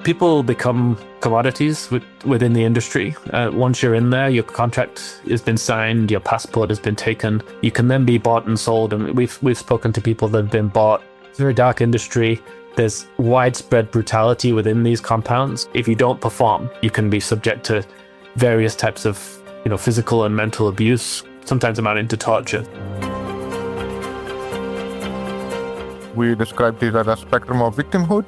People become commodities within the industry. Once you're in there, your contract has been signed, your passport has been taken. You can then be bought and sold. And we've spoken to people that have been bought. It's a very dark industry. There's widespread brutality within these compounds. If you don't perform, you can be subject to various types of, physical and mental abuse, sometimes amounting to torture. We describe this as a spectrum of victimhood.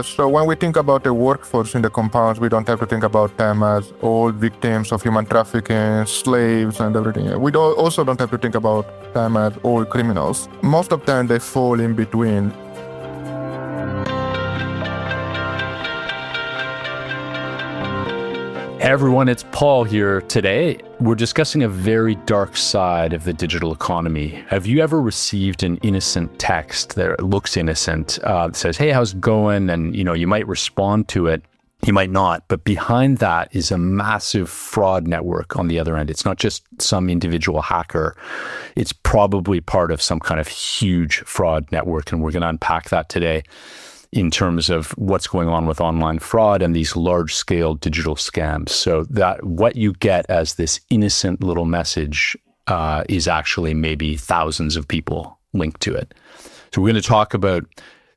So when we think about the workforce in the compounds, we don't have to think about them as all victims of human trafficking, slaves and everything. We also don't have to think about them as all criminals. Most of them, they fall in between. Hey everyone, it's Paul here. Today, we're discussing a very dark side of the digital economy. Have you ever received an innocent text that looks innocent, that says, hey, how's it going? And, you might respond to it. You might not. But behind that is a massive fraud network on the other end. It's not just some individual hacker. It's probably part of some kind of huge fraud network. And we're going to unpack that today in terms of what's going on with online fraud and these large-scale digital scams. So that what you get as this innocent little message is actually maybe thousands of people linked to it. So we're going to talk about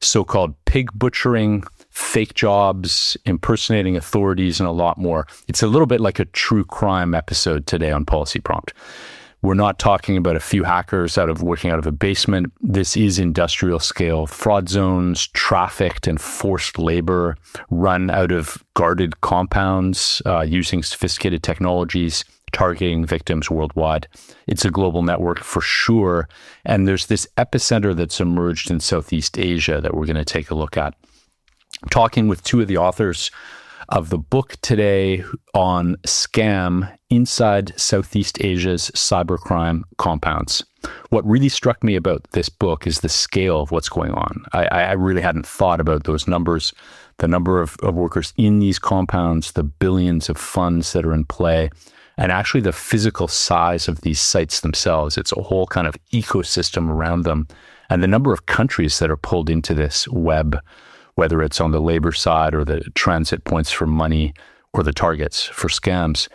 so-called pig butchering, fake jobs, impersonating authorities, and a lot more. It's a little bit like a true crime episode today on Policy Prompt. We're not talking about a few hackers working out of a basement. This is industrial scale fraud zones, trafficked and forced labor run out of guarded compounds using sophisticated technologies, targeting victims worldwide. It's a global network for sure. And there's this epicenter that's emerged in Southeast Asia that we're going to take a look at. I'm talking with two of the authors of the book today on scam inside Southeast Asia's cybercrime compounds. What really struck me about this book is the scale of what's going on. I really hadn't thought about those numbers, the number of workers in these compounds, the billions of funds that are in play, and actually the physical size of these sites themselves. It's a whole kind of ecosystem around them, and the number of countries that are pulled into this web, whether it's on the labor side or the transit points for money or the targets for scams.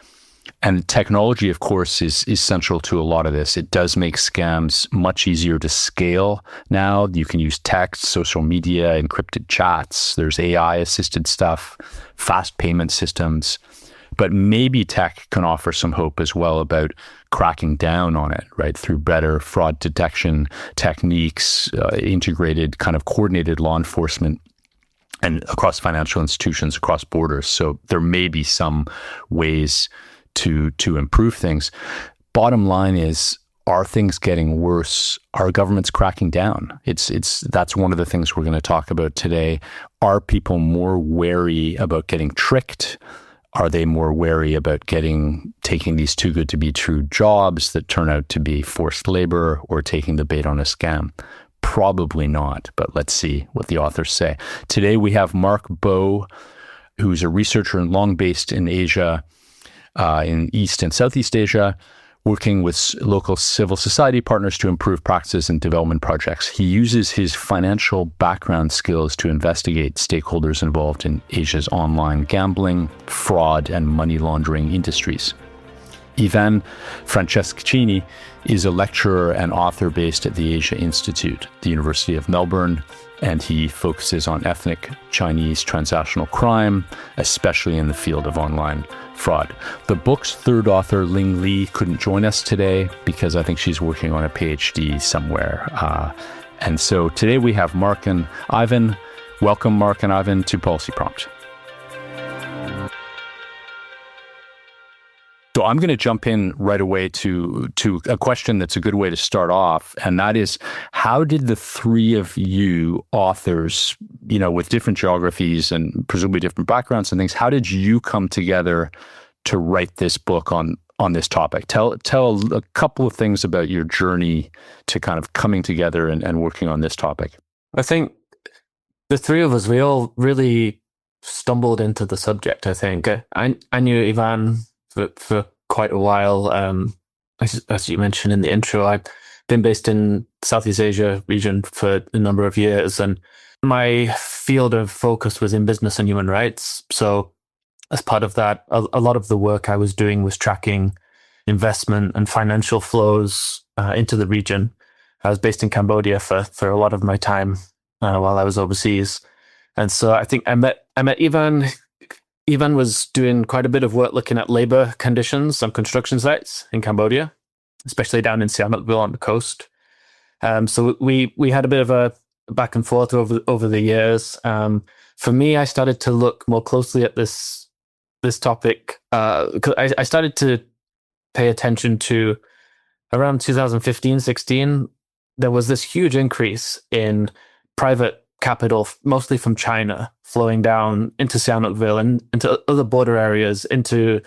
And technology, of course, is central to a lot of this. It does make scams much easier to scale now. You can use text, social media, encrypted chats. There's AI-assisted stuff, fast payment systems. But maybe tech can offer some hope as well about cracking down on it, right? Through better fraud detection techniques, integrated kind of coordinated law enforcement, and across financial institutions, across borders. So there may be some ways to improve things. Bottom line is, are things getting worse? Are governments cracking down? That's one of the things we're going to talk about today. Are people more wary about getting tricked? Are they more wary about taking these too good to be true jobs that turn out to be forced labor, or taking the bait on a scam? Probably not, but let's see what the authors say. Today we have Mark Bowe, who's a researcher and long based in Asia, in East and Southeast Asia, working with local civil society partners to improve practices and development projects. He uses his financial background skills to investigate stakeholders involved in Asia's online gambling, fraud, and money laundering industries. Ivan Franceschini is a lecturer and author based at the Asia Institute, the University of Melbourne, and he focuses on ethnic Chinese transnational crime, especially in the field of online fraud. The book's third author, Ling Li, couldn't join us today because I think she's working on a PhD somewhere. And so today we have Mark and Ivan. Welcome, Mark and Ivan, to Policy Prompt. So I'm going to jump in right away to a question that's a good way to start off, and that is, how did the three of you authors, with different geographies and presumably different backgrounds and things, how did you come together to write this book on this topic? Tell a couple of things about your journey to kind of coming together and working on this topic. I think the three of us, we all really stumbled into the subject, I think. I knew Ivan for quite a while. As you mentioned in the intro, I've been based in Southeast Asia region for a number of years, and my field of focus was in business and human rights. So as part of that, a lot of the work I was doing was tracking investment and financial flows into the region. I was based in Cambodia for a lot of my time while I was overseas. And so I think I met Ivan. Ivan was doing quite a bit of work looking at labor conditions on construction sites in Cambodia, especially down in Sihanoukville on the coast. So we had a bit of a back and forth over the years. For me, I started to look more closely at this topic because I started to pay attention to around 2015-16. There was this huge increase in private capital, mostly from China, flowing down into Sihanoukville and into other border areas, into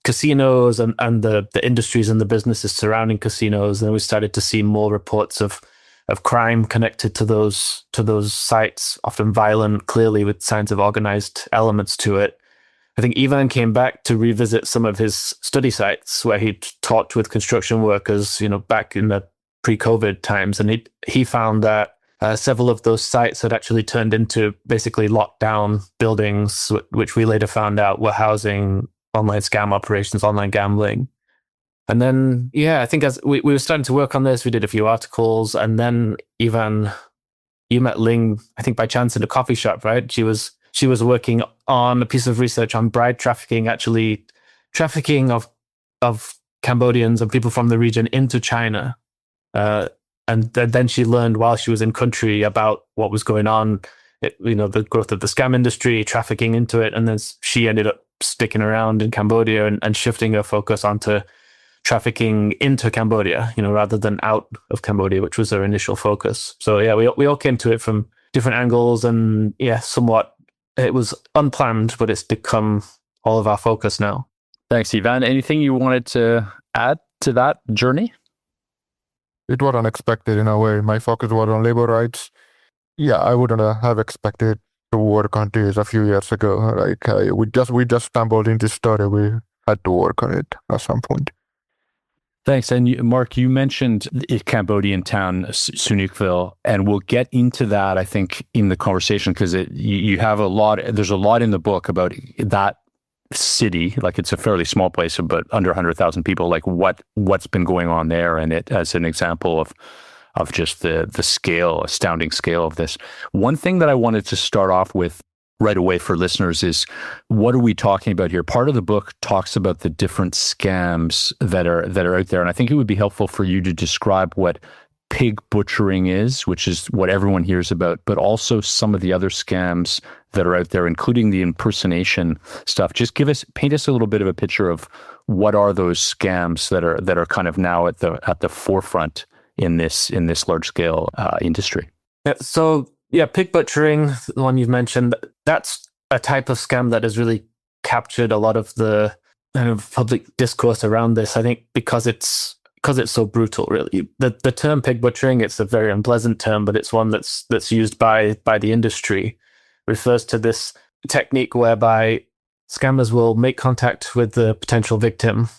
casinos and the industries and the businesses surrounding casinos. And we started to see more reports of crime connected to those sites, often violent, clearly with signs of organized elements to it. I think Ivan came back to revisit some of his study sites where he'd talked with construction workers, back in the pre-COVID times, and he found that several of those sites had actually turned into basically locked down buildings, which we later found out were housing online scam operations, online gambling. And then, I think as we were starting to work on this, we did a few articles, and then Ivan, you met Ling, I think by chance in a coffee shop, right? She was working on a piece of research on bride trafficking, actually trafficking of Cambodians and people from the region into China. And then she learned while she was in country about what was going on, the growth of the scam industry, trafficking into it. And then she ended up sticking around in Cambodia and shifting her focus onto trafficking into Cambodia, rather than out of Cambodia, which was her initial focus. So we all came to it from different angles, and somewhat it was unplanned, but it's become all of our focus now. Thanks, Ivan. Anything you wanted to add to that journey? It was unexpected in a way. My focus was on labor rights. I wouldn't have expected to work on this a few years ago. We just stumbled into this story. We had to work on it at some point. Thanks. And Mark, you mentioned a Cambodian town, Syndicates, and we'll get into that, I think, in the conversation, because you have there's a lot in the book about that city. Like, it's a fairly small place, but under 100,000 people, like what's been going on there, and it as an example of just the astounding scale of this. One thing that I wanted to start off with right away for listeners is, what are we talking about here? Part of the book talks about the different scams that are out there, and I think it would be helpful for you to describe what pig butchering is, which is what everyone hears about, but also some of the other scams that are out there, including the impersonation stuff. Just paint us a little bit of a picture of what are those scams that are kind of now at the forefront in this large scale industry. Pig butchering, the one you've mentioned, that's a type of scam that has really captured a lot of the kind of public discourse around this. I think because it's so brutal, really. The term pig butchering, it's a very unpleasant term, but it's one that's used by the industry. It refers to this technique whereby scammers will make contact with the potential victim,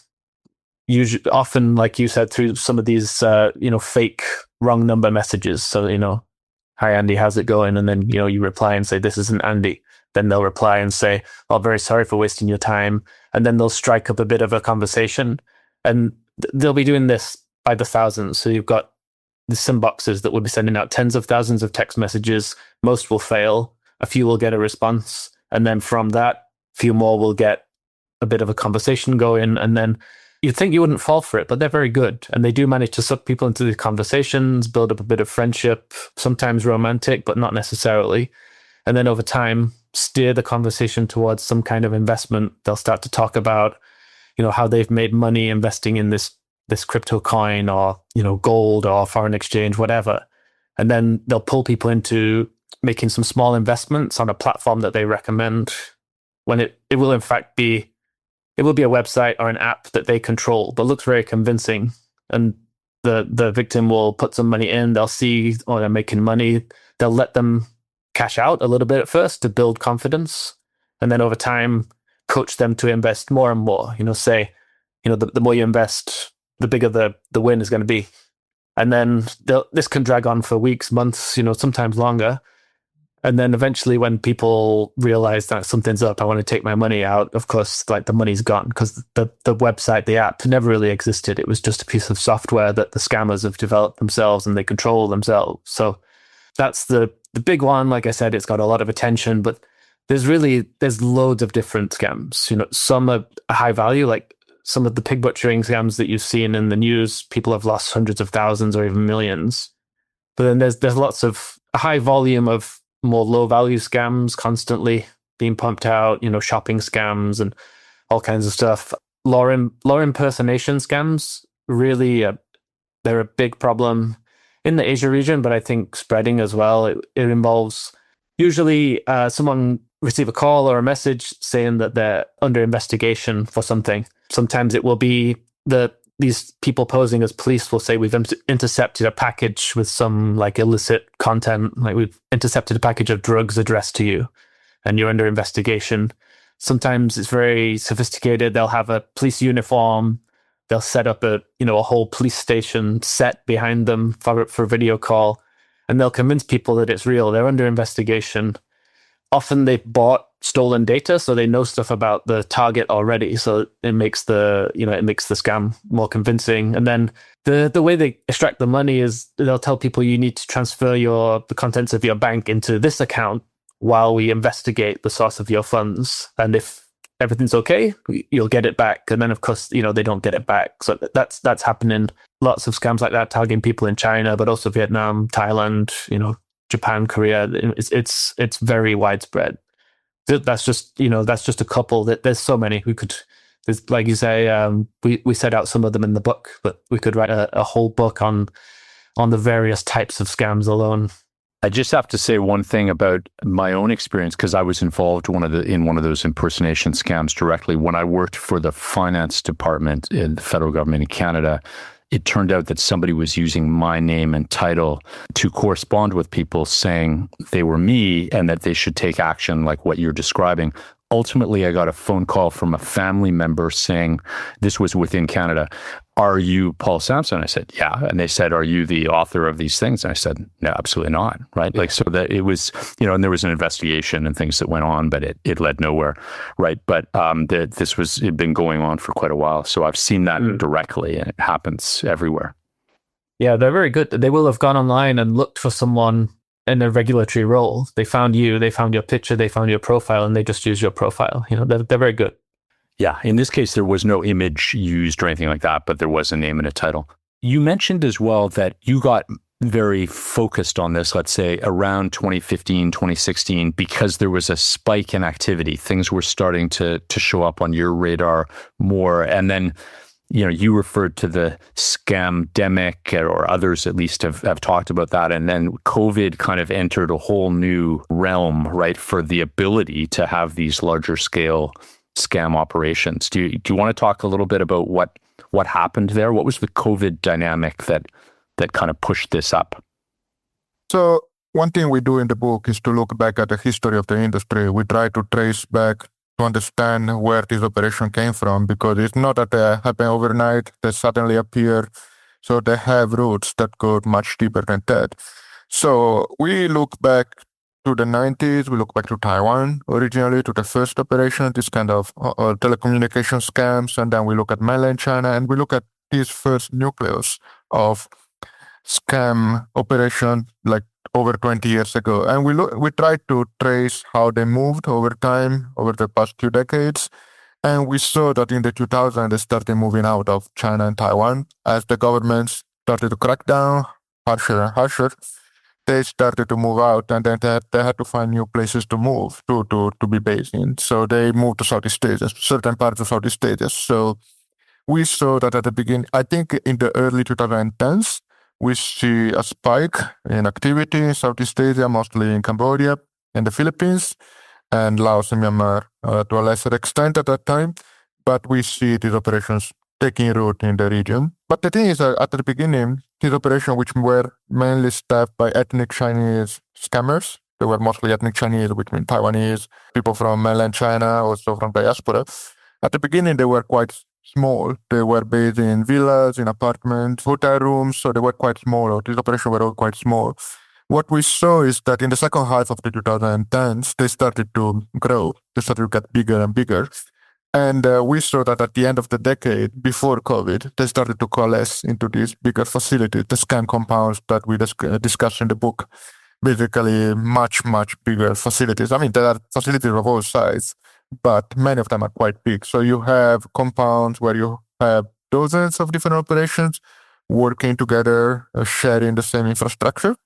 usually, often, like you said, through some of these fake wrong number messages. So, "Hi, Andy, how's it going?" And then, you reply and say, "This isn't Andy." Then they'll reply and say, "Oh, very sorry for wasting your time." And then they'll strike up a bit of a conversation. And they'll be doing this by the thousands. So you've got the SIM boxes that will be sending out tens of thousands of text messages. Most will fail. A few will get a response. And then from that, a few more will get a bit of a conversation going. And then you'd think you wouldn't fall for it, but they're very good. And they do manage to suck people into the conversations, build up a bit of friendship, sometimes romantic, but not necessarily. And then over time, steer the conversation towards some kind of investment. They'll start to talk about, how they've made money investing in this crypto coin, or, gold, or foreign exchange, whatever. And then they'll pull people into making some small investments on a platform that they recommend, when it will in fact be a website or an app that they control, but looks very convincing. And the victim will put some money in. They'll see, they're making money. They'll let them cash out a little bit at first to build confidence. And then over time, coach them to invest more and more. Say, the more you invest, the bigger the win is going to be. And then this can drag on for weeks, months, sometimes longer. And then eventually when people realize that something's up, I want to take my money out, of course, like the money's gone because the website, the app never really existed. It was just a piece of software that the scammers have developed themselves and they control themselves. So that's the big one. Like I said, it's got a lot of attention, but there's loads of different scams. Some are high value, like some of the pig butchering scams that you've seen in the news. People have lost hundreds of thousands or even millions. But then there's lots of a high volume of more low value scams constantly being pumped out. Shopping scams and all kinds of stuff. Law impersonation scams really they're a big problem in the Asia region, but I think spreading as well. It involves usually someone receive a call or a message saying that they're under investigation for something. Sometimes it will be these people posing as police will say, we've intercepted a package with some like illicit content, like we've intercepted a package of drugs addressed to you and you're under investigation. Sometimes it's very sophisticated. They'll have a police uniform. They'll set up a whole police station set behind them for video call, and they'll convince people that it's real. They're under investigation. Often they bought stolen data, so they know stuff about the target already. So it makes the scam more convincing. And then the way they extract the money is they'll tell people you need to transfer the contents of your bank into this account while we investigate the source of your funds. And if everything's okay, you'll get it back. And then of course, they don't get it back. So that's happening. Lots of scams like that targeting people in China, but also Vietnam, Thailand, Japan, Korea. It's very widespread. That's just a couple. That there's so many. There's, like you say, we set out some of them in the book, but we could write a whole book on the various types of scams alone. I just have to say one thing about my own experience, because I was involved in one of those impersonation scams directly. When I worked for the finance department in the federal government in Canada, it turned out that somebody was using my name and title to correspond with people saying they were me and that they should take action like what you're describing. Ultimately, I got a phone call from a family member saying, this was within Canada, are you Paul Sampson? I said, yeah. And they said, are you the author of these things? And I said, no, absolutely not. Right. Like, so that it was, and there was an investigation and things that went on, but it led nowhere. Right. But it'd been going on for quite a while. So I've seen that directly, and it happens everywhere. Yeah, they're very good. They will have gone online and looked for someone in a regulatory role. They found you, they found your picture, they found your profile, and they just use your profile. They're very good. Yeah. In this case, there was no image used or anything like that, but there was a name and a title. You mentioned as well that you got very focused on this, let's say around 2015, 2016, because there was a spike in activity. Things were starting to show up on your radar more. And then, you referred to the scamdemic, or others at least have talked about that. And then COVID kind of entered a whole new realm, right, for the ability to have these larger scale scam operations. Do you want to talk a little bit about what happened there? What was the COVID dynamic that kind of pushed this up? So one thing we do in the book is to look back at the history of the industry. We try to trace back to understand where this operation came from, because it's not that they happen overnight, they suddenly appear. So they have roots that go much deeper than that. So we look back to the 90s, we look back to Taiwan originally, to the first operation, this kind of telecommunication scams, and then we look at mainland China, and we look at this first nucleus of scam operation like over 20 years ago. And we tried to trace how they moved over time, over the past few decades. And we saw that in the 2000s, they started moving out of China and Taiwan. As the governments started to crack down harsher and harsher, they started to move out, and then they had to find new places to move, to be based in. So they moved to Southeast Asia, certain parts of Southeast Asia. So we saw that at the beginning, I think in the early 2010s, we see a spike in activity in Southeast Asia, mostly in Cambodia and the Philippines, and Laos and Myanmar to a lesser extent at that time. But we see these operations taking root in the region. But the thing is that at the beginning, these operations, which were mainly staffed by ethnic Chinese scammers, they were mostly ethnic Chinese, which means Taiwanese, people from mainland China, also from diaspora. At the beginning, they were quite small. They were based in villas, in apartments, hotel rooms, so they were quite small. These operations were all quite small. what we saw is that in the second half of the 2010s, they started to grow. They started to get bigger and bigger. And we saw that at the end of the decade, before COVID, they started to coalesce into these bigger facilities, the scam compounds that we discussed in the book. Basically, much, much bigger facilities. I mean, there are facilities of all sizes, but many of them are quite big. So you have compounds where you have dozens of different operations working together, sharing the same infrastructure.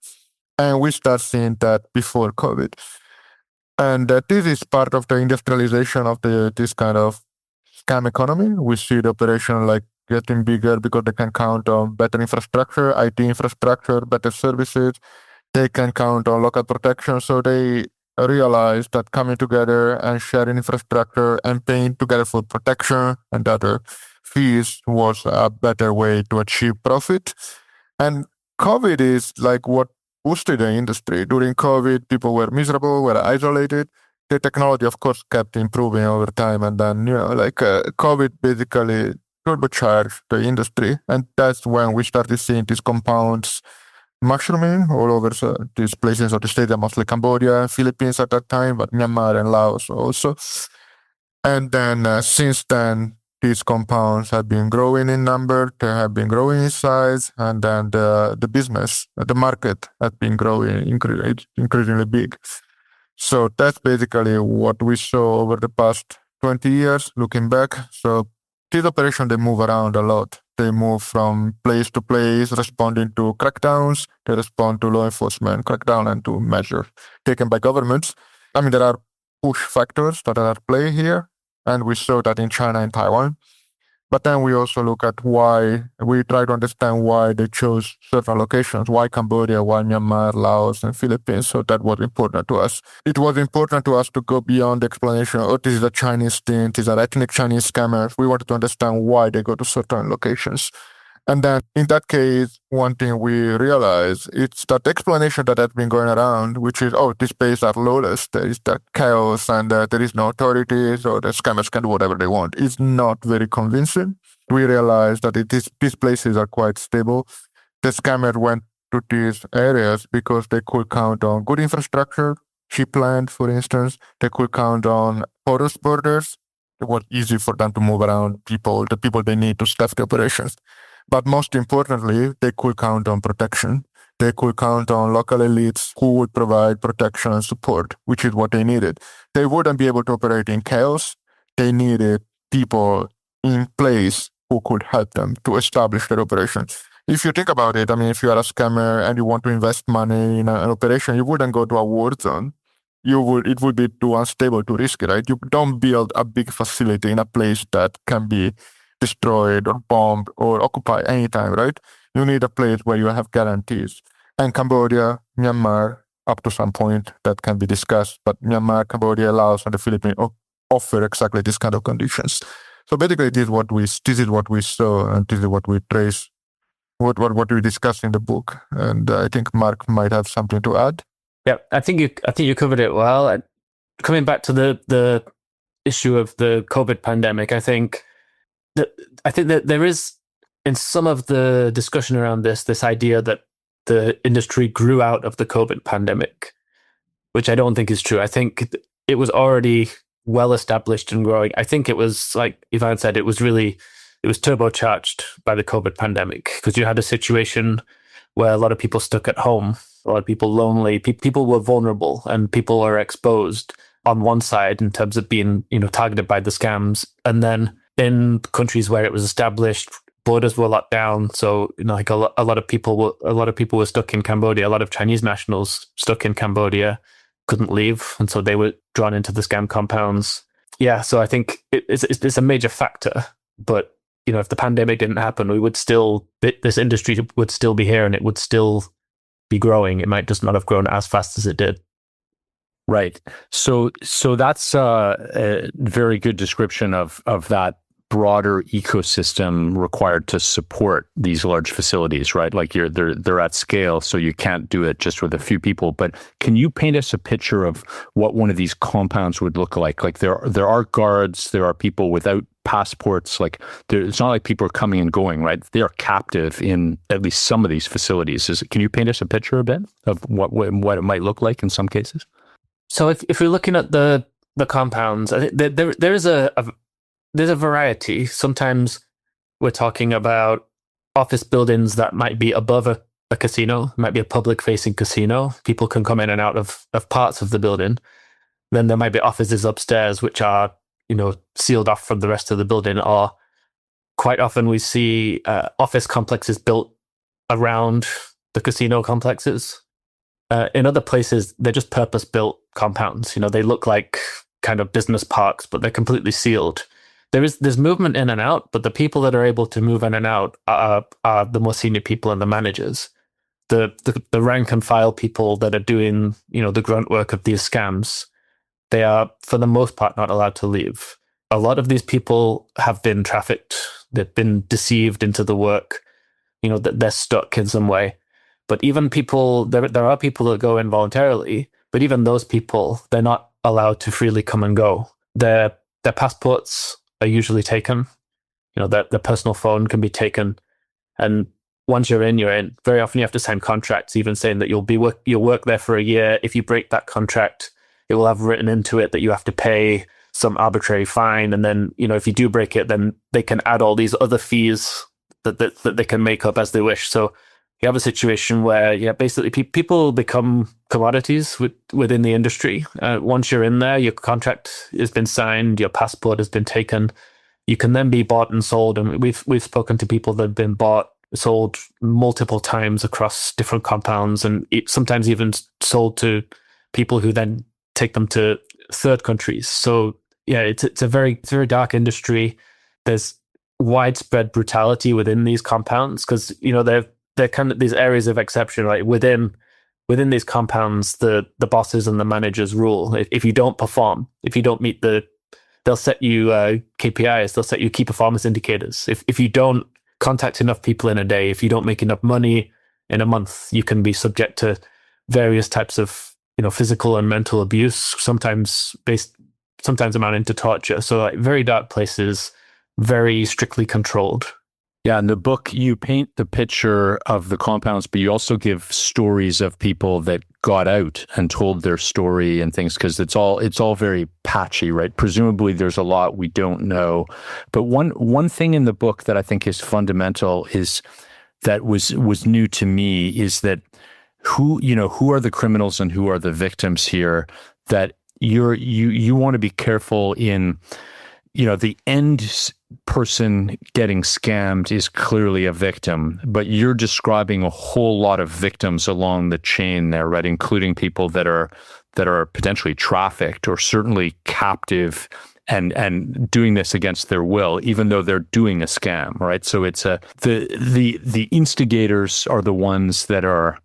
And we start seeing that before COVID. And this is part of the industrialization of this kind of scam economy. We see the operation like getting bigger because they can count on better infrastructure, IT infrastructure, better services. They can count on local protection. So they realize that coming together and sharing infrastructure and paying together for protection and other fees was a better way to achieve profit. And COVID is like what boosted the industry. During COVID, people were miserable, were isolated. The technology, of course, kept improving over time. And then, COVID basically turbocharged the industry. And that's when we started seeing these compounds mushrooming all over these places of the state, mostly Cambodia, Philippines at that time, but Myanmar and Laos also. And then since then, these compounds have been growing in number, they have been growing in size, and then the business, the market has been growing increasingly big. So that's basically what we saw over the past 20 years, looking back. So these operations, they move around a lot. They move from place to place, responding to crackdowns. They respond to law enforcement crackdown and to measures taken by governments. I mean, there are push factors that are at play here. And we saw that in China and Taiwan. But then we also look at why, we try to understand why they chose certain locations, why Cambodia, why Myanmar, Laos, and Philippines. So that was important to us. It was important to us to go beyond the explanation, oh, this is a Chinese thing, these are ethnic Chinese scammers. We wanted to understand why they go to certain locations. And then in that case, one thing we realized, it's that explanation that has been going around, which is, oh, these places are lawless, there is that chaos and there is no authorities, or the scammers can do whatever they want. It's not very convincing. We realized that these places are quite stable. The scammers went to these areas because they could count on good infrastructure, cheap land, for instance. They could count on porous borders. It was easy for them to move around the people they need to staff the operations. But most importantly, they could count on protection. They could count on local elites who would provide protection and support, which is what they needed. They wouldn't be able to operate in chaos. They needed people in place who could help them to establish their operations. If you think about it, I mean, if you are a scammer and you want to invest money in an operation, you wouldn't go to a war zone. It would be too unstable to risk it, right? You don't build a big facility in a place that can be destroyed or bombed or occupied anytime, right? You need a place where you have guarantees. And Cambodia, Myanmar, up to some point that can be discussed, but Myanmar, Cambodia, Laos, and the Philippines offer exactly this kind of conditions. So basically, this is what we saw, and this is what we trace, what we discuss in the book. And I think Mark might have something to add. Yeah, I think you covered it well. And coming back to the issue of the COVID pandemic, I think that there is, in some of the discussion around this idea that the industry grew out of the COVID pandemic, which I don't think is true. I think it was already well established and growing. I think it was, like Ivan said, it was turbocharged by the COVID pandemic, because you had a situation where a lot of people stuck at home, a lot of people lonely, people were vulnerable, and people are exposed on one side in terms of being, targeted by the scams. And then in countries where it was established, borders were locked down. So, like a lot of people were stuck in Cambodia. A lot of Chinese nationals stuck in Cambodia couldn't leave, and so they were drawn into the scam compounds. Yeah, so I think it's a major factor. But if the pandemic didn't happen, this industry would still be here, and it would still be growing. It might just not have grown as fast as it did. Right. So that's a very good description of that broader ecosystem required to support these large facilities, right? Like they're at scale, so you can't do it just with a few people. But can you paint us a picture of what one of these compounds would look like? Like there are guards, there are people without passports. Like, it's not like people are coming and going, right? They are captive in at least some of these facilities. Can you paint us a picture a bit of what it might look like in some cases? So if we're looking at the compounds, I think there's a variety. Sometimes we're talking about office buildings that might be above a casino, might be a public-facing casino. People can come in and out of parts of the building. Then there might be offices upstairs which are, sealed off from the rest of the building. Or quite often we see office complexes built around the casino complexes. In other places, they're just purpose-built compounds. They look like kind of business parks, but they're completely sealed. There's movement in and out, but the people that are able to move in and out are the more senior people and the managers. The rank and file people that are doing, the grunt work of these scams, they are, for the most part, not allowed to leave. A lot of these people have been trafficked. They've been deceived into the work, that they're stuck in some way. But even people, there are people that go in voluntarily, but even those people, they're not allowed to freely come and go. Their passports are usually taken. Their personal phone can be taken. And once you're in, you're in. Very often you have to sign contracts, even saying that you'll work there for a year. If you break that contract, it will have written into it that you have to pay some arbitrary fine. And then, if you do break it, then they can add all these other fees that they can make up as they wish. So you have a situation where, basically people become commodities within the industry. Once you're in there, your contract has been signed, your passport has been taken. You can then be bought and sold. And we've spoken to people that have been bought, sold multiple times across different compounds, and sometimes even sold to people who then take them to third countries. So it's a very dark industry. There's widespread brutality within these compounds because they're kind of these areas of exception. Like within these compounds, the bosses and the managers rule. If you don't perform, if you don't meet they'll set you KPIs. They'll set you key performance indicators. If you don't contact enough people in a day, if you don't make enough money in a month, you can be subject to various types of physical and mental abuse. Sometimes amounting to torture. So like very dark places, very strictly controlled. Yeah, in the book, you paint the picture of the compounds, but you also give stories of people that got out and told their story and things, because it's all very patchy, right? Presumably, there's a lot we don't know. But one thing in the book that I think is fundamental is that was new to me is that who are the criminals and who are the victims here. That you want to be careful in. The end person getting scammed is clearly a victim, but you're describing a whole lot of victims along the chain there, right? Including people that are potentially trafficked or certainly captive and doing this against their will, even though they're doing a scam, right? So it's the instigators are the ones that are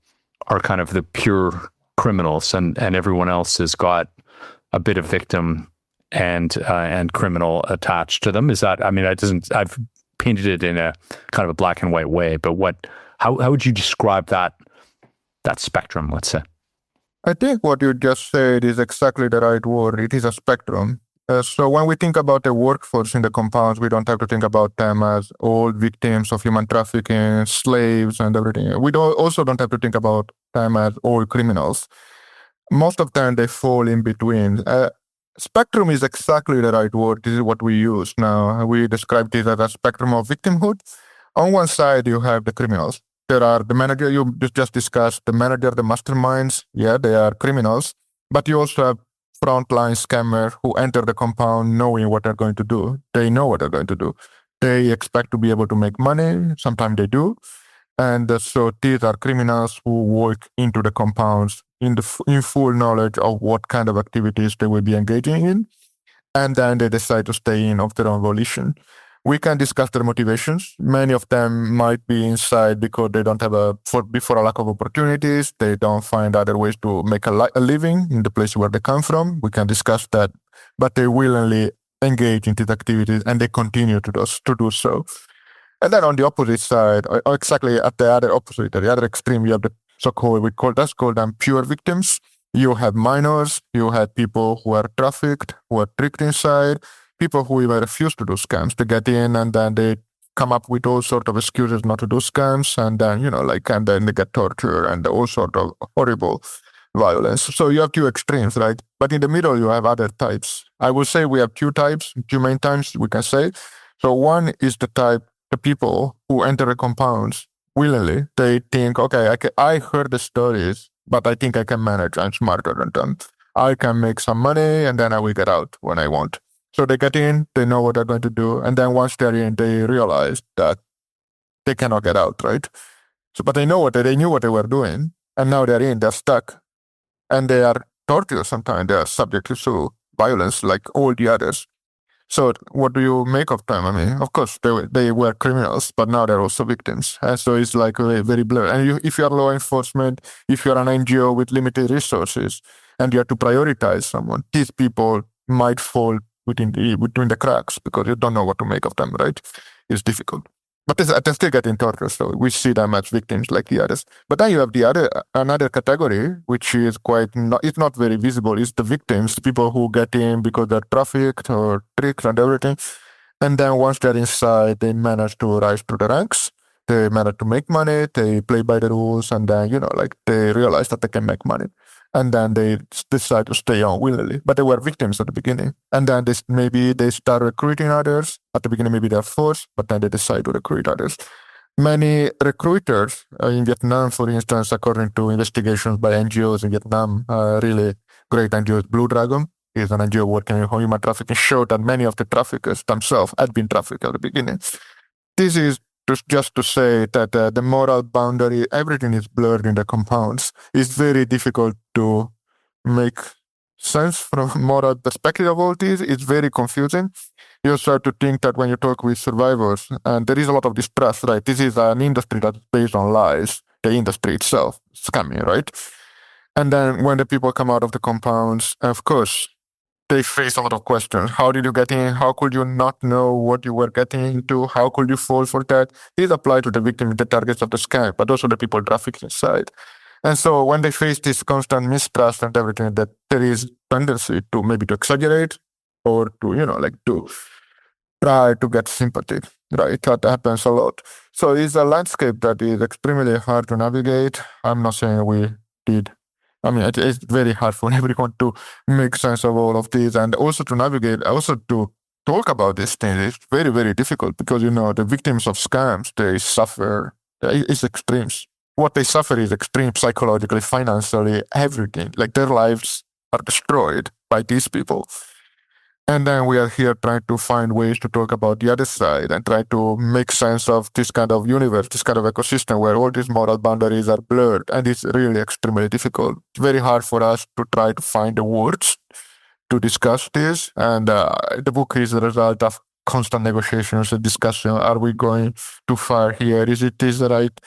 kind of the pure criminals, and everyone else has got a bit of victim and criminal attached to them. Is that, I've painted it in a kind of a black and white way, but how would you describe that spectrum, let's say? I think what you just said is exactly the right word. It is a spectrum. So when we think about the workforce in the compounds, we don't have to think about them as all victims of human trafficking, slaves, and everything. We also don't have to think about them as all criminals. Most of them, they fall in between. Spectrum is exactly the right word. This is what we use now. We describe this as a spectrum of victimhood. On one side, you have the criminals. There are the manager, you just discussed, the manager, the masterminds. Yeah, they are criminals. But you also have frontline scammers who enter the compound knowing what they're going to do. They know what they're going to do. They expect to be able to make money. Sometimes they do. And so these are criminals who walk into the compounds in full knowledge of what kind of activities they will be engaging in. And then they decide to stay in of their own volition. We can discuss their motivations. Many of them might be inside because they don't have for a lack of opportunities. They don't find other ways to make a living in the place where they come from. We can discuss that. But they willingly engage in these activities and they continue to do so. And then on the opposite side, or exactly at the other opposite, at the other extreme, you have the so-called, call them pure victims. You have minors, you have people who are trafficked, who are tricked inside. people who even refuse to do scams. They get in and then they come up with all sort of excuses not to do scams, and then, and then they get tortured and all sort of horrible violence. So you have two extremes, right? But in the middle, you have other types. I will say we have two main types we can say. So one is the people who enter the compounds willingly. They think, okay, I heard the stories, but I think I can manage. I'm smarter than them. I can make some money and then I will get out when I want. So they get in, they know what they're going to do. And then once they're in, they realize that they cannot get out, right? So, but they knew what they were doing. And now they're in, they're stuck. And they are tortured sometimes. They are subject to violence like all the others. So what do you make of them? I mean, of course, they were criminals, but now they're also victims. And so it's like very, very blurred. And if you're law enforcement, if you're an NGO with limited resources, and you have to prioritize someone, these people might fall between the cracks because you don't know what to make of them, right? It's difficult. But they're still getting tortured, so we see them as victims like the others. But then you have another category, which is it's not very visible. It's the victims, people who get in because they're trafficked or tricked and everything. And then once they're inside, they manage to rise through the ranks. They manage to make money. They play by the rules, and then they realize that they can make money. And then they decide to stay on willingly. But they were victims at the beginning. And then maybe they start recruiting others. At the beginning, maybe they're forced, but then they decide to recruit others. Many recruiters in Vietnam, for instance, according to investigations by NGOs in Vietnam, really great NGOs, Blue Dragon is an NGO working in human trafficking, showed that many of the traffickers themselves had been trafficked at the beginning. This is just to say that the moral boundary, everything is blurred in the compounds. It's very difficult to make sense from a moral perspective of all this. It's very confusing. You start to think that when you talk with survivors, and there is a lot of distrust, right? This is an industry that's based on lies, the industry itself, scamming, right? And then when the people come out of the compounds, of course, they face a lot of questions. How did you get in? How could you not know what you were getting into? How could you fall for that? These apply to the victims, the targets of the scam, but also the people trafficked inside. And so when they face this constant mistrust and everything, that there is tendency to maybe to exaggerate or to, to try to get sympathy, right? That happens a lot. So it's a landscape that is extremely hard to navigate. I'm not saying we did. I mean, it's very hard for everyone to make sense of all of this, and also to navigate, also to talk about these things. It's very, very difficult because, the victims of scams, they suffer. It's extremes. What they suffer is extreme psychologically, financially, everything. Like their lives are destroyed by these people. And then we are here trying to find ways to talk about the other side and try to make sense of this kind of universe, this kind of ecosystem where all these moral boundaries are blurred. And it's really extremely difficult. It's very hard for us to try to find the words to discuss this. And the book is a result of constant negotiations and discussion. Are we going too far here? Is it this the right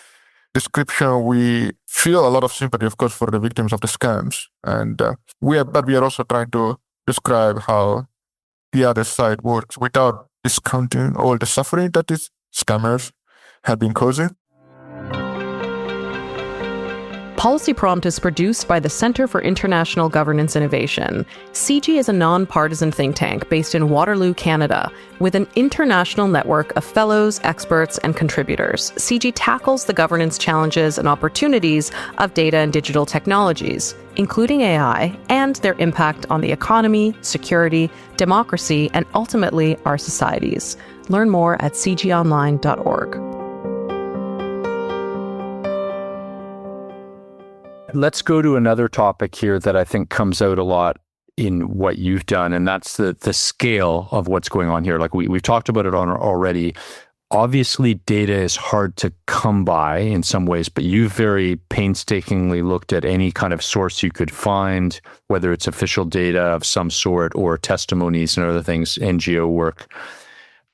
description? We feel a lot of sympathy, of course, for the victims of the scams. And we are also trying to describe how the other side works without discounting all the suffering that these scammers have been causing. Policy Prompt is produced by the Center for International Governance Innovation. CG is a nonpartisan think tank based in Waterloo, Canada, with an international network of fellows, experts, and contributors. CG tackles the governance challenges and opportunities of data and digital technologies, including AI, and their impact on the economy, security, democracy, and ultimately our societies. Learn more at cgonline.org. Let's go to another topic here that I think comes out a lot in what you've done, and that's the scale of what's going on here. Like we've talked about it already. Obviously, data is hard to come by in some ways, but you've very painstakingly looked at any kind of source you could find, whether it's official data of some sort or testimonies and other things, NGO work.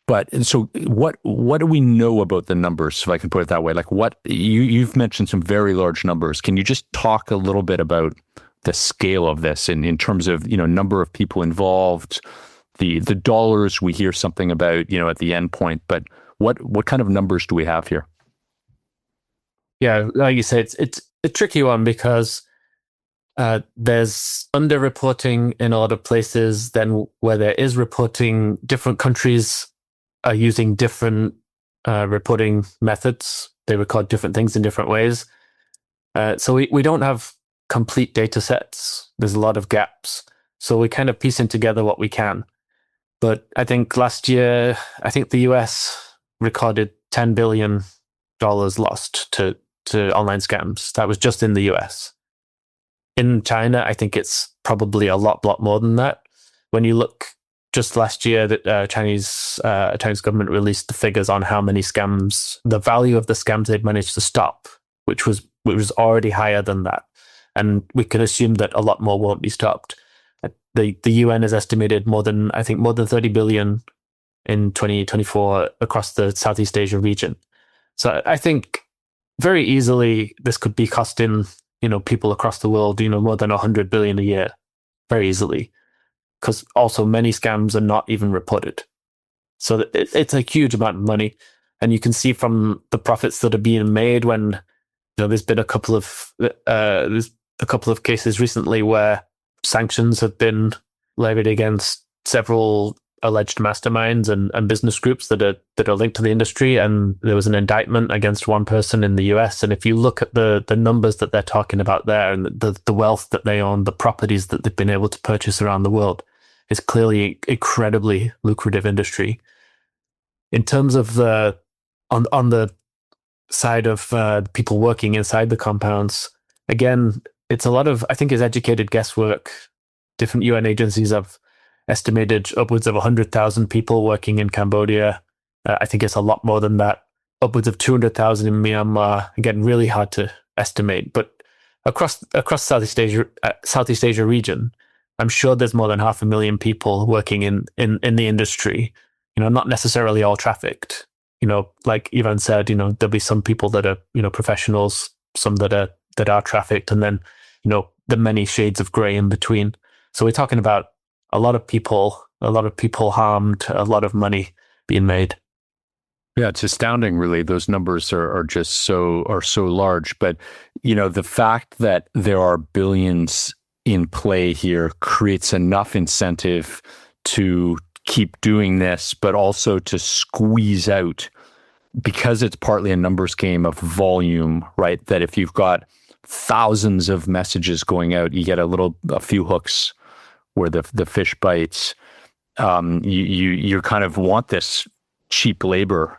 But so what do we know about the numbers, if I can put it that way? Like you've mentioned some very large numbers. Can you just talk a little bit about the scale of this in terms of, number of people involved, the dollars we hear something about, at the end point, but what kind of numbers do we have here? Yeah, like you say, it's a tricky one because There's underreporting in a lot of places. Then where there is reporting, different countries are using different reporting methods. They record different things in different ways. So we don't have complete data sets. There's a lot of gaps. So we're kind of piecing together what we can. But I think last year, I think the US recorded $10 billion lost to online scams. That was just in the US. In China, I think it's probably a lot more than that. When you look just last year, that Chinese government released the figures on how many scams, the value of the scams they'd managed to stop, which was already higher than that. And we can assume that a lot more won't be stopped. The UN has estimated more than 30 billion in 2024 across the Southeast Asia region. So I think very easily this could be costing, people across the world, more than 100 billion a year, very easily. Because also many scams are not even reported. So it's a huge amount of money. And you can see from the profits that are being made when, there's been a couple of cases recently where sanctions have been levied against several alleged masterminds and business groups that are linked to the industry, and there was an indictment against one person in the US. And if you look at the numbers that they're talking about there and the wealth that they own, the properties that they've been able to purchase around the world, it's clearly incredibly lucrative industry. In terms of on the side of people working inside the compounds, again, it's a lot of, I think, is educated guesswork. Different UN agencies have estimated upwards of 100,000 people working in Cambodia. I think it's a lot more than that. Upwards of 200,000 in Myanmar. Again, really hard to estimate. But across Southeast Asia region, I'm sure there's more than 500,000 people working in the industry. Not necessarily all trafficked. Like Ivan said, there'll be some people that are professionals, some that are trafficked, and then the many shades of grey in between. So we're talking about a lot of people harmed, a lot of money being made. Yeah, it's astounding, really. Those numbers are just so large. But the fact that there are billions in play here creates enough incentive to keep doing this, but also to squeeze out, because it's partly a numbers game of volume, right? That if you've got thousands of messages going out, you get a few hooks where the fish bites. You kind of want this cheap labor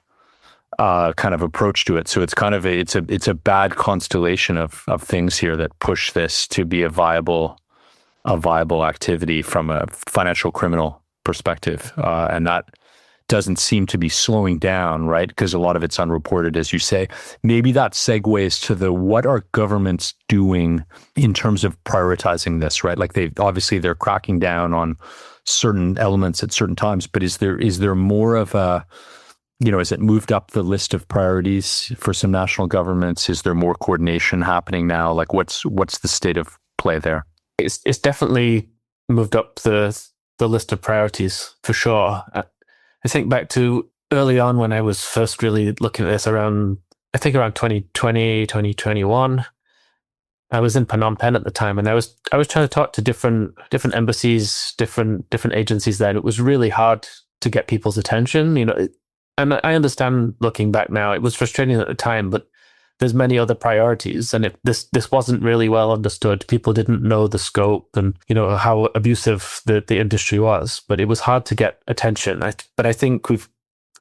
kind of approach to it. So it's kind of it's a bad constellation of things here that push this to be a viable activity from a financial criminal perspective, and that doesn't seem to be slowing down, right? Because a lot of it's unreported, as you say. Maybe that segues to what are governments doing in terms of prioritizing this, right? Like they're cracking down on certain elements at certain times, but is there more of a, is it moved up the list of priorities for some national governments? Is there more coordination happening now? Like what's the state of play there? It's definitely moved up the list of priorities for sure. I think back to early on when I was first really looking at this around 2020, 2021. I was in Phnom Penh at the time, and I was trying to talk to different embassies, different agencies there. And it was really hard to get people's attention, and I understand looking back now, it was frustrating at the time, but there's many other priorities. And if this wasn't really well understood, people didn't know the scope and, how abusive the industry was, but it was hard to get attention. But I think we've,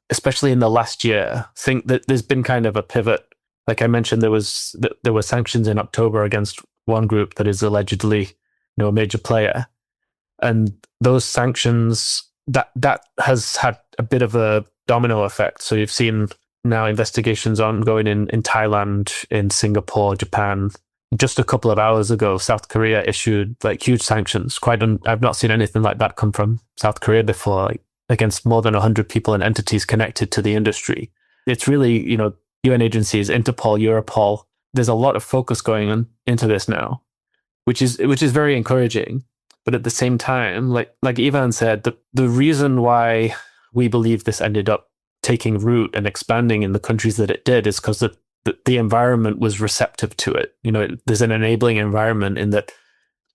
especially in the last year, think that there's been kind of a pivot. Like I mentioned, there were sanctions in October against one group that is allegedly, a major player. And those sanctions, that has had a bit of a domino effect. So you've seen now investigations ongoing in Thailand, in Singapore, Japan. Just a couple of hours ago, South Korea issued huge sanctions. I've not seen anything like that come from South Korea before, against more than 100 people and entities connected to the industry. It's really, UN agencies, Interpol, Europol. There's a lot of focus going on into this now, which is very encouraging. But at the same time, like Ivan said, the reason why we believe this ended up taking root and expanding in the countries that it did is because the environment was receptive to it. There's an enabling environment in that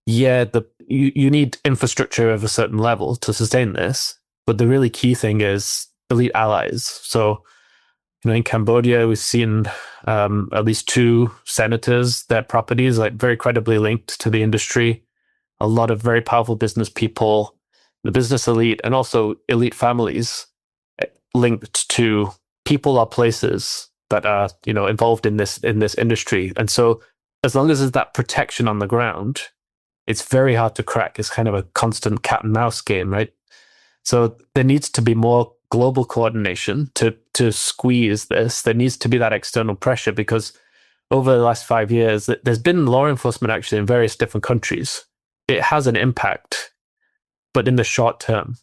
yeah, you need infrastructure of a certain level to sustain this, but the really key thing is elite allies. So, in Cambodia, we've seen at least two senators, their properties like very credibly linked to the industry. A lot of very powerful business people, the business elite, and also elite families linked to people or places that are involved in this industry. And so, as long as there's that protection on the ground, it's very hard to crack. It's kind of a constant cat and mouse game, right? So there needs to be more global coordination to squeeze this. There needs to be that external pressure because over the last 5 years, there's been law enforcement actually in various different countries. It has an impact, but in the short term,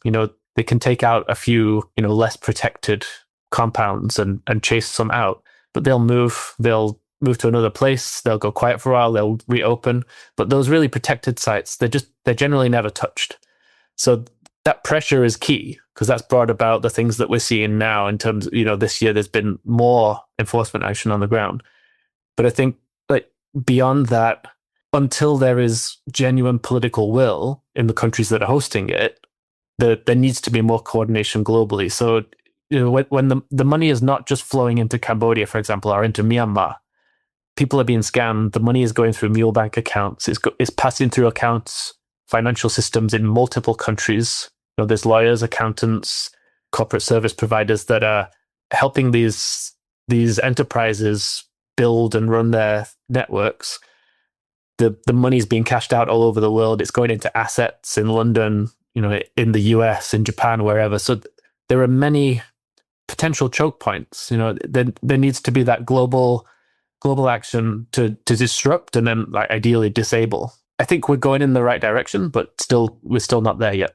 they can take out a few, less protected compounds and chase some out, but they'll move to another place. They'll go quiet for a while. They'll reopen, but those really protected sites, they're generally never touched. So that pressure is key because that's brought about the things that we're seeing now in terms of, this year there's been more enforcement action on the ground. But I think beyond that, until there is genuine political will in the countries that are hosting it, there needs to be more coordination globally. So when the money is not just flowing into Cambodia, for example, or into Myanmar, people are being scammed. The money is going through mule bank accounts. It's passing through accounts, financial systems in multiple countries. There's lawyers, accountants, corporate service providers that are helping these enterprises build and run their networks. The money is being cashed out all over the world. It's going into assets in London, in the US, in Japan, wherever. So there are many potential choke points. There needs to be that global action to disrupt and then ideally disable. I think we're going in the right direction, but we're still not there yet.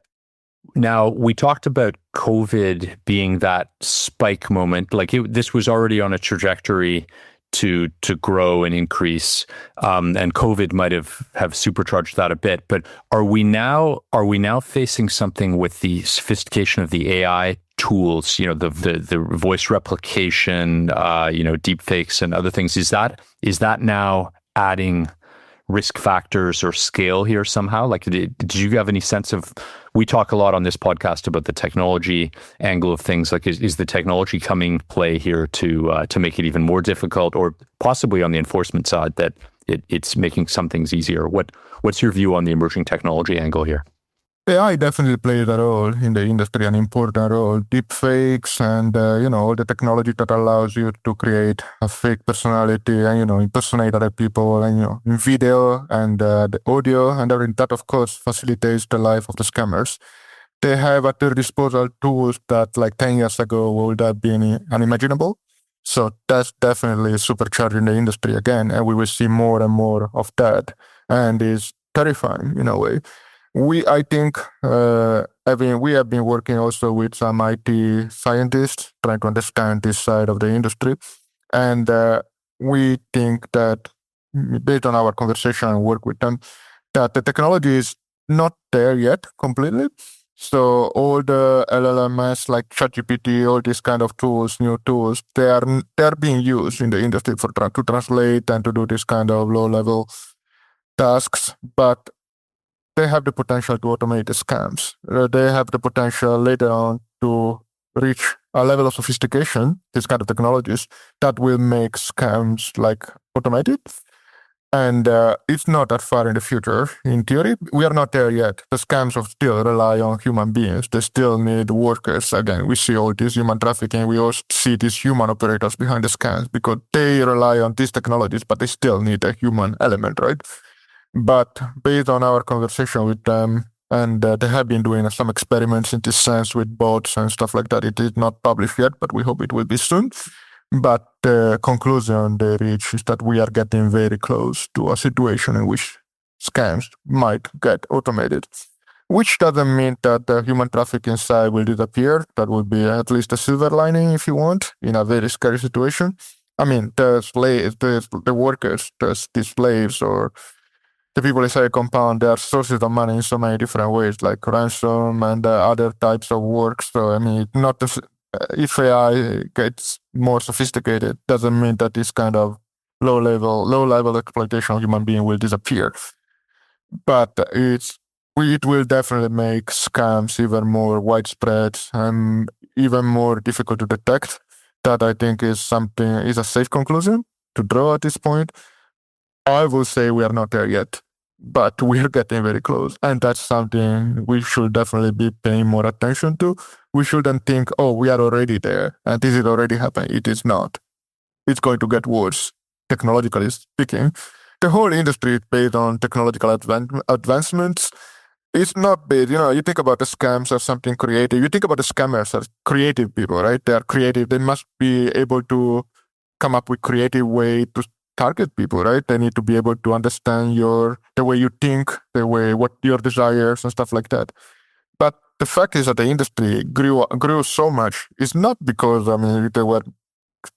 Now, we talked about COVID being that spike moment. This was already on a trajectory to grow and increase, and COVID might have supercharged that a bit. But are we now facing something with the sophistication of the AI tools? The voice replication, deep fakes and other things. Is that now adding risk factors or scale here somehow? Did you have any sense of? We talk a lot on this podcast about the technology angle of things. Is the technology coming play here to make it even more difficult, or possibly on the enforcement side that it's making some things easier? What's your view on the emerging technology angle here? AI definitely plays a role in the industry, an important role. Deep fakes and, all the technology that allows you to create a fake personality and, impersonate other people and, in video and the audio and everything. That, of course, facilitates the life of the scammers. They have at their disposal tools that 10 years ago would have been unimaginable. So that's definitely supercharging the industry again. And we will see more and more of that. And it's terrifying in a way. We have been working also with some IT scientists trying to understand this side of the industry. And we think that, based on our conversation and work with them, that the technology is not there yet completely. So all the LLMs like ChatGPT, all these kind of tools, new tools, they're being used in the industry to translate and to do this kind of low-level tasks. But they have the potential to automate the scams. They have the potential later on to reach a level of sophistication, these kind of technologies, that will make scams automated. And it's not that far in the future. In theory, we are not there yet. The scams still rely on human beings. They still need workers. Again, we see all this human trafficking. We also see these human operators behind the scams because they rely on these technologies, but they still need a human element, right? But based on our conversation with them, and they have been doing some experiments in this sense with bots and stuff like that. It is not published yet, but we hope it will be soon. But the conclusion they reach is that we are getting very close to a situation in which scams might get automated, which doesn't mean that the human trafficking side will disappear. That would be at least a silver lining, if you want, in a very scary situation. I mean, the slaves, the workers, the slaves, or the people inside a compound, they are sources of money in so many different ways, like ransom and other types of work. So, I mean, if AI gets more sophisticated, doesn't mean that this kind of low-level exploitation of human being will disappear. but it will definitely make scams even more widespread and even more difficult to detect. That I think is a safe conclusion to draw at this point. I will say we are not there yet, but we're getting very close. And that's something we should definitely be paying more attention to. We shouldn't think, oh, we are already there and this is already happening. It is not. It's going to get worse, technologically speaking. The whole industry is based on technological advancements. It's not based, you think about the scams as something creative. You think about the scammers as creative people, right? They are creative. They must be able to come up with creative way to target people, right? They need to be able to understand the way you think, what your desires and stuff like that. But the fact is that the industry grew so much. It's not because they were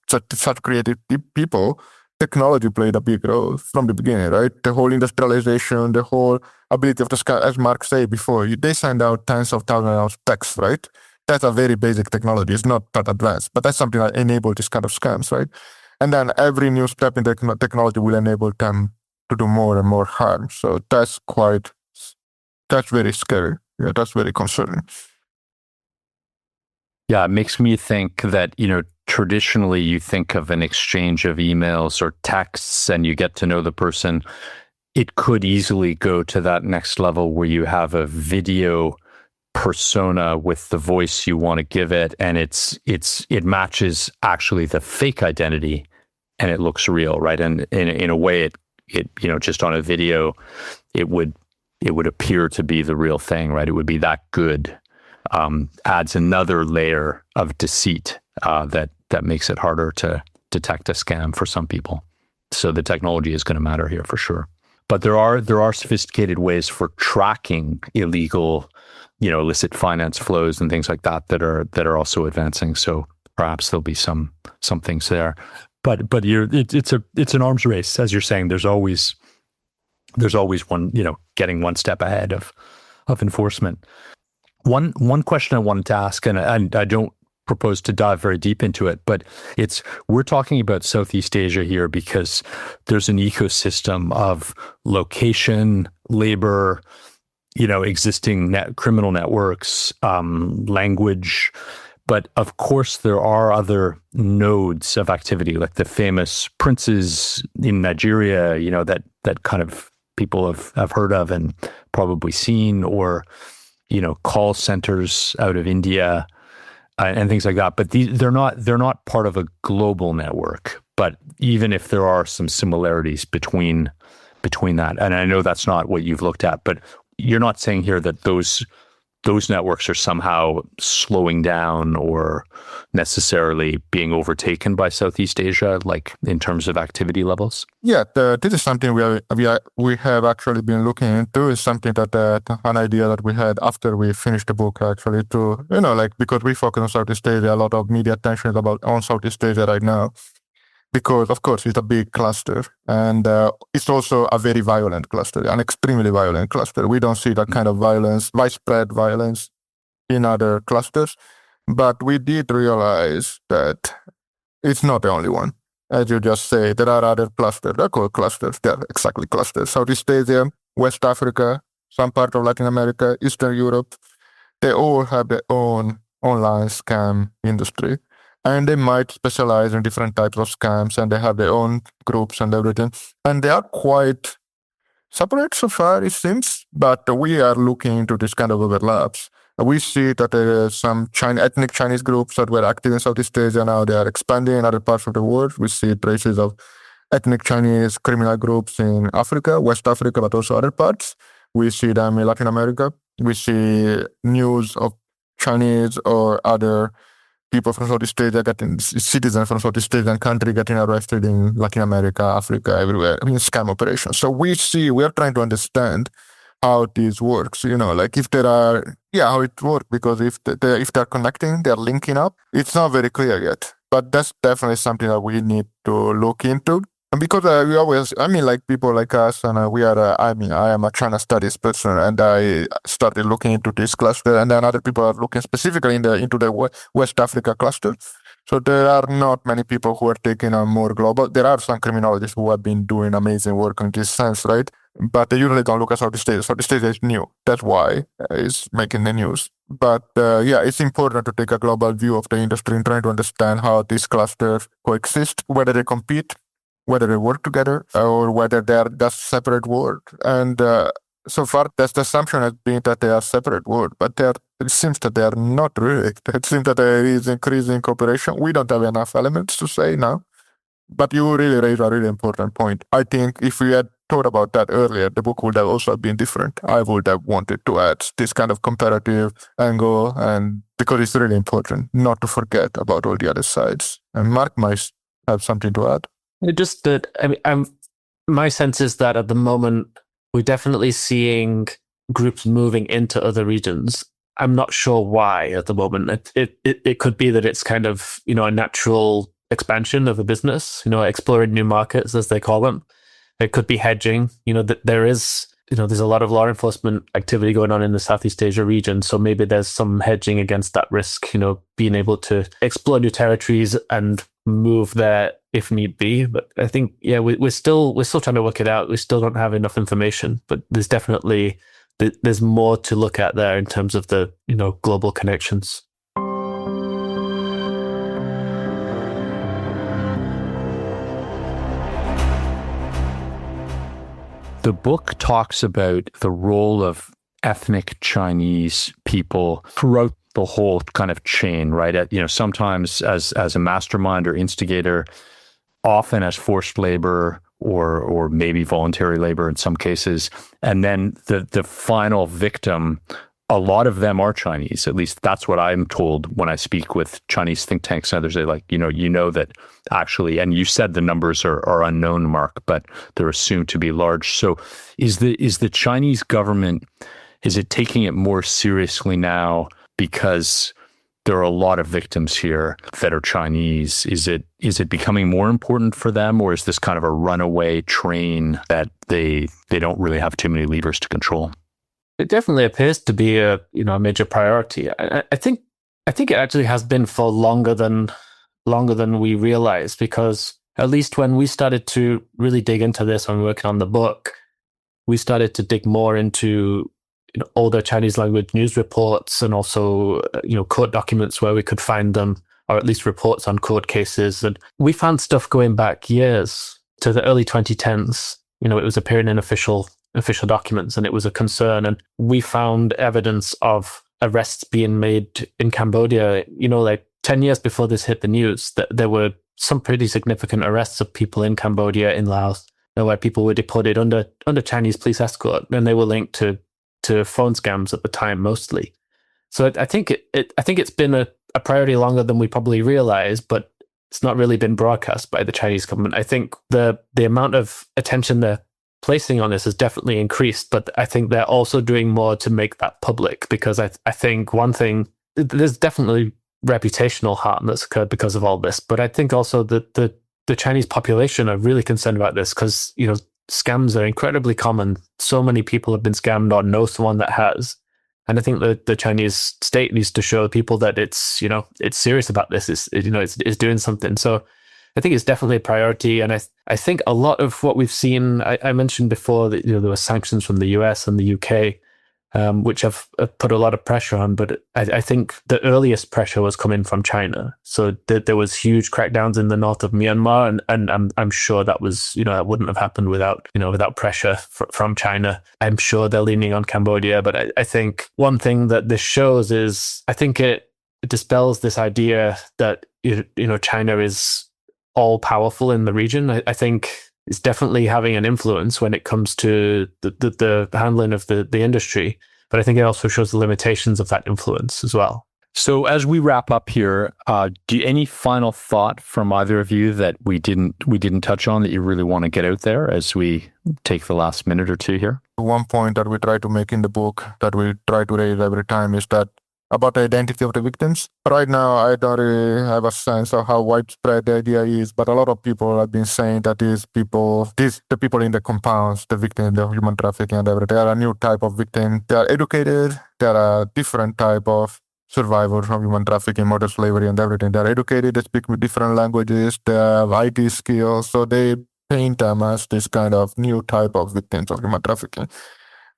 such creative people. Technology played a big role from the beginning, right? The whole industrialization, the whole ability of the sky, as Mark said before, they send out tens of thousands of texts, right? That's a very basic technology. It's not that advanced, but that's something that enables this kind of scams, right? And then every new step in technology will enable them to do more and more harm. So that's very scary. Yeah, that's very concerning. Yeah, it makes me think that, traditionally you think of an exchange of emails or texts and you get to know the person. It could easily go to that next level where you have a video persona with the voice you want to give it, and it matches actually the fake identity and it looks real, right? And in a way it just on a video it would appear to be the real thing, right? It would be that good. Adds another layer of deceit that makes it harder to detect a scam for some people. So the technology is going to matter here for sure. But there are sophisticated ways for tracking illegal, illicit finance flows and things like that are also advancing. So perhaps there'll be some things there. But it's an arms race, as you're saying. There's always one, getting one step ahead of enforcement. One question I wanted to ask, and I don't propose to dive very deep into it, but we're talking about Southeast Asia here because there's an ecosystem of location, labor, existing criminal networks, language. But of course, there are other nodes of activity, like the famous princes in Nigeria, that kind of people have heard of and probably seen, or call centers out of India and things like that. But they're not part of a global network. But even if there are some similarities between that, and I know that's not what you've looked at, but you're not saying here that those networks are somehow slowing down or necessarily being overtaken by Southeast Asia, like in terms of activity levels? Yeah, this is something we have actually been looking into. Is something that an idea that we had after we finished the book, actually, to because we focus on Southeast Asia, a lot of media attention is on Southeast Asia right now, because of course it's a big cluster and it's also a very violent cluster, an extremely violent cluster. We don't see that kind of violence, widespread violence, in other clusters, but we did realize that it's not the only one. As you just say, there are other clusters. They're called clusters. They're exactly clusters. Southeast Asia, West Africa, some part of Latin America, Eastern Europe, they all have their own online scam industry. And they might specialize in different types of scams, and they have their own groups and everything. And they are quite separate so far, it seems, but we are looking into this kind of overlaps. We see that there are some ethnic Chinese groups that were active in Southeast Asia. Now they are expanding in other parts of the world. We see traces of ethnic Chinese criminal groups in Africa, West Africa, but also other parts. We see them in Latin America. We see news of Chinese or other people from Southeast Asia citizens from Southeast Asian country getting arrested in Latin America, Africa, everywhere. Scam operations. So we are trying to understand how this works, if there are, how it works, because if they're connecting, they're linking up, it's not very clear yet. But that's definitely something that we need to look into. And because we always, people like us, and I am a China studies person, and I started looking into this cluster, and then other people are looking specifically into the West Africa cluster. So there are not many people who are taking a more global. There are some criminologists who have been doing amazing work in this sense, right? but they usually don't look at Southeast Asia. Southeast Asia is new. That's why it's making the news. But yeah, it's important to take a global view of the industry and try to understand how these clusters coexist, whether they compete, whether they work together, or whether they are just separate worlds. And so far, that's the assumption has been that they are separate worlds, but it seems that they are not really. It seems that there is increasing cooperation. We don't have enough elements to say now. But you really raise a really important point. I think if we had thought about that earlier, the book would have also been different. I would have wanted to add this kind of comparative angle, and because it's really important not to forget about all the other sides. And Mark might have something to add. Just that, my sense is that at the moment, we're definitely seeing groups moving into other regions. I'm not sure why at the moment. It could be that it's kind of, a natural expansion of a business, exploring new markets, as they call them. It could be hedging, that there is, there's a lot of law enforcement activity going on in the Southeast Asia region. So maybe there's some hedging against that risk, being able to explore new territories and move there if need be. But I think, yeah, we're still trying to work it out. We still don't have enough information, but there's definitely, there's more to look at there in terms of the, global connections. The book talks about the role of ethnic Chinese people throughout the whole kind of chain, right? Sometimes as a mastermind or instigator, often as forced labor or maybe voluntary labor in some cases. And then the final victim, a lot of them are Chinese. At least that's what I'm told when I speak with Chinese think tanks and others. They're like, that actually, and you said the numbers are unknown, Mark, but they're assumed to be large. So is the Chinese government, is it taking it more seriously now because there are a lot of victims here that are Chinese? Is it becoming more important for them, or is this kind of a runaway train that they don't really have too many levers to control? It definitely appears to be a major priority. I think it actually has been for longer than we realized, because at least when we started to really dig into this when working on the book, we started to dig more into older Chinese language news reports and also court documents where we could find them, or at least reports on court cases. And we found stuff going back years to the early 2010s. It was appearing in official documents, and it was a concern. And we found evidence of arrests being made in Cambodia, like 10 years before this hit the news, that there were some pretty significant arrests of people in Cambodia, in Laos, where people were deported under Chinese police escort, and they were linked to phone scams at the time mostly. So I think it's been a priority longer than we probably realize, but it's not really been broadcast by the Chinese government. I think the amount of attention they're placing on this has definitely increased, but I think they're also doing more to make that public, because I think one thing, there's definitely reputational harm that's occurred because of all this, but I think also that the Chinese population are really concerned about this, because scams are incredibly common. So many people have been scammed or know someone that has, and I think the Chinese state needs to show people that it's serious about this. It's doing something. So I think it's definitely a priority, and I think a lot of what we've seen, I mentioned before that there were sanctions from the US and the UK, which have put a lot of pressure on, but I think the earliest pressure was coming from China. So there was huge crackdowns in the north of Myanmar, and I'm sure that was that wouldn't have happened without pressure from China. I'm sure they're leaning on Cambodia, but I think one thing that this shows is, I think it dispels this idea that China is all powerful in the region. I think it's definitely having an influence when it comes to the handling of the industry, but I think it also shows the limitations of that influence as well. So as we wrap up here, any final thought from either of you that we didn't touch on that you really want to get out there as we take the last minute or two here? One point that we try to make in the book, that we try to raise every time, is that about the identity of the victims. Right now, I don't really have a sense of how widespread the idea is, but a lot of people have been saying that the people in the compounds, the victims of human trafficking and everything, they are a new type of victim. They are educated. They are a different type of survivors of human trafficking, modern slavery and everything. They are educated. They speak different languages. They have IT skills. So they paint them as this kind of new type of victims of human trafficking,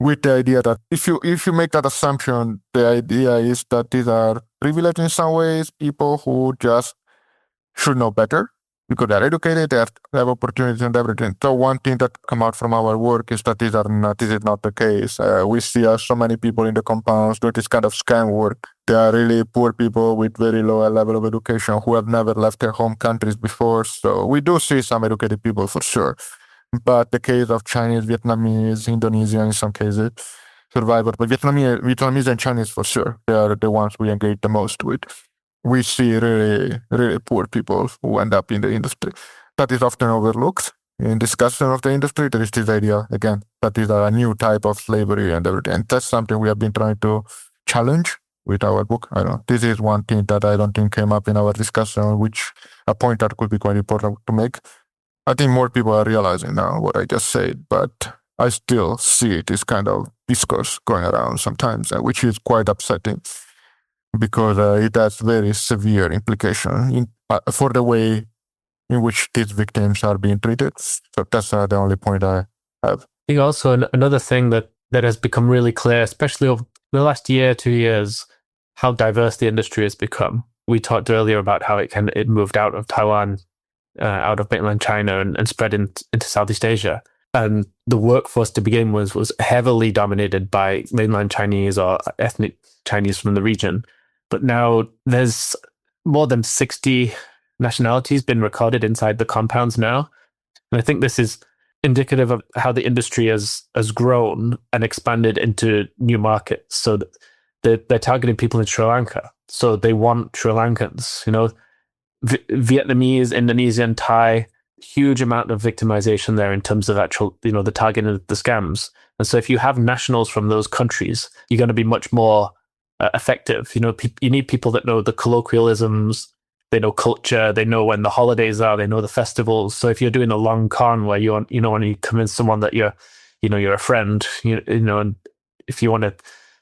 with the idea that if you make that assumption, the idea is that these are privileged in some ways, people who just should know better because they're educated, they have opportunities and everything. So one thing that come out from our work is that this is not the case. We see so many people in the compounds doing this kind of scam work. They are really poor people with very low level of education who have never left their home countries before. So we do see some educated people for sure. But the case of Chinese, Vietnamese, Indonesian in some cases, survivors, but Vietnamese and Chinese for sure, they are the ones we engage the most with. We see really, really poor people who end up in the industry. That is often overlooked in discussion of the industry. There is this idea, again, that is a new type of slavery and everything. And that's something we have been trying to challenge with our book. I don't know. This is one thing that I don't think came up in our discussion, which a point that could be quite important to make. I think more people are realizing now what I just said, but I still see this kind of discourse going around sometimes, which is quite upsetting because it has very severe implications for the way in which these victims are being treated. So that's the only point I have. I think also another thing that has become really clear, especially over the last year, 2 years, how diverse the industry has become. We talked earlier about how it moved out of Taiwan, out of mainland China and spread into Southeast Asia. And the workforce to begin with was heavily dominated by mainland Chinese or ethnic Chinese from the region. But now there's more than 60 nationalities been recorded inside the compounds now. And I think this is indicative of how the industry has grown and expanded into new markets. So that they're targeting people in Sri Lanka. So they want Sri Lankans, Vietnamese, Indonesian, Thai, huge amount of victimization there in terms of actual, the targeting of the scams. And so if you have nationals from those countries, you're going to be much more effective. You need people that know the colloquialisms, they know culture, they know when the holidays are, they know the festivals. So if you're doing a long con where you want to convince someone that you're a friend, and if you want to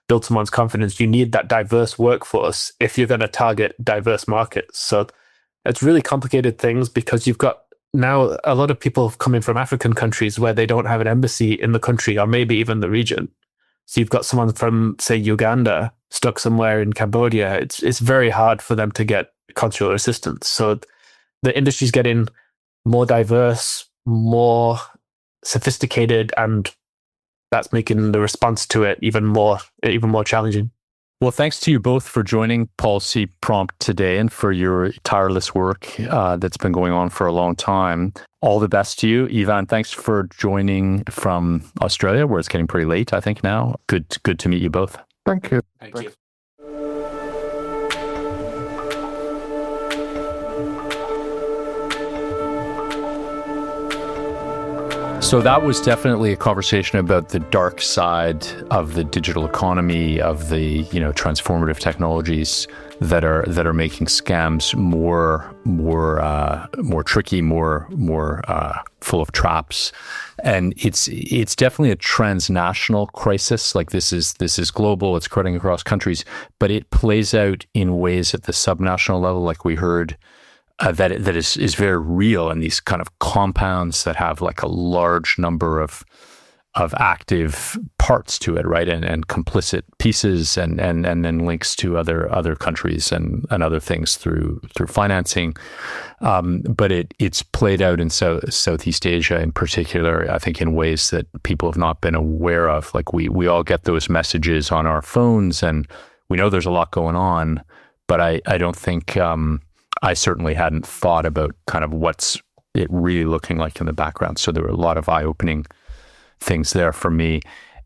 build someone's confidence, you need that diverse workforce if you're going to target diverse markets. So it's really complicated things because you've got now a lot of people coming from African countries where they don't have an embassy in the country or maybe even the region. So you've got someone from, say, Uganda stuck somewhere in Cambodia. It's very hard for them to get consular assistance. So the industry's getting more diverse, more sophisticated, and that's making the response to it even more challenging. Well, thanks to you both for joining Policy Prompt today and for your tireless work that's been going on for a long time. All the best to you. Ivan, thanks for joining from Australia, where it's getting pretty late, I think, now. Good to meet you both. Thank you. Thank you. So that was definitely a conversation about the dark side of the digital economy, of the transformative technologies that are making scams more tricky, more full of traps, and it's definitely a transnational crisis. Like this is global. It's cutting across countries, but it plays out in ways at the subnational level, like we heard. That is very real, and these kind of compounds that have like a large number of active parts to it, right, and complicit pieces, and then links to other countries and other things through financing. But it's played out in Southeast Asia in particular, I think, in ways that people have not been aware of. Like we all get those messages on our phones, and we know there's a lot going on, but I don't think. I certainly hadn't thought about kind of what's it really looking like in the background. So there were a lot of eye-opening things there for me,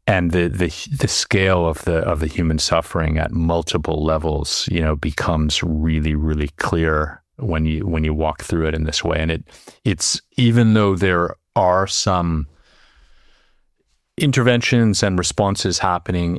and the scale of the human suffering at multiple levels, becomes really, really clear when you walk through it in this way. And it's even though there are some interventions and responses happening,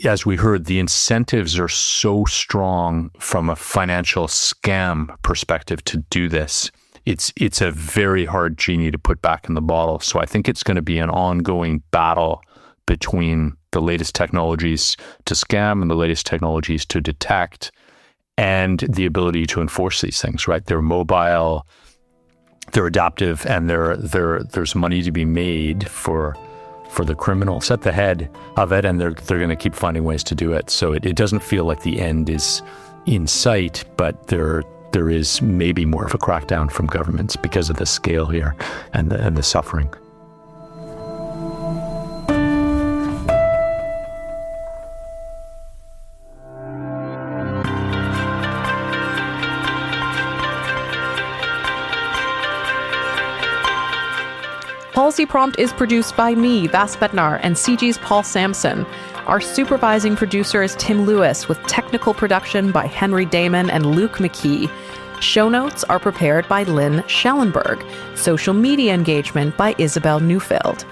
as we heard, the incentives are so strong from a financial scam perspective to do this. It's a very hard genie to put back in the bottle. So I think it's going to be an ongoing battle between the latest technologies to scam and the latest technologies to detect, and the ability to enforce these things, right? They're mobile. they're adaptive, and there's money to be made for the criminals at the head of it, and they're going to keep finding ways to do it. So it doesn't feel like the end is in sight, but there is maybe more of a crackdown from governments because of the scale here and the suffering. Policy Prompt is produced by me, Vas Bednar, and CG's Paul Sampson. Our supervising producer is Tim Lewis, with technical production by Henry Damon and Luke McKee. Show notes are prepared by Lynn Schellenberg. Social media engagement by Isabel Neufeld.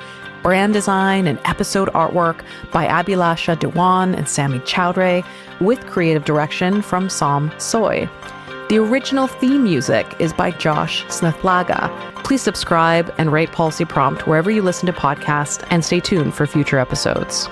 Brand design and episode artwork by Abhilasha Dewan and Sami Chowdhury, with creative direction from Sam Soy. The original theme music is by Josh Snathlaga. Please subscribe and rate Policy Prompt wherever you listen to podcasts, and stay tuned for future episodes.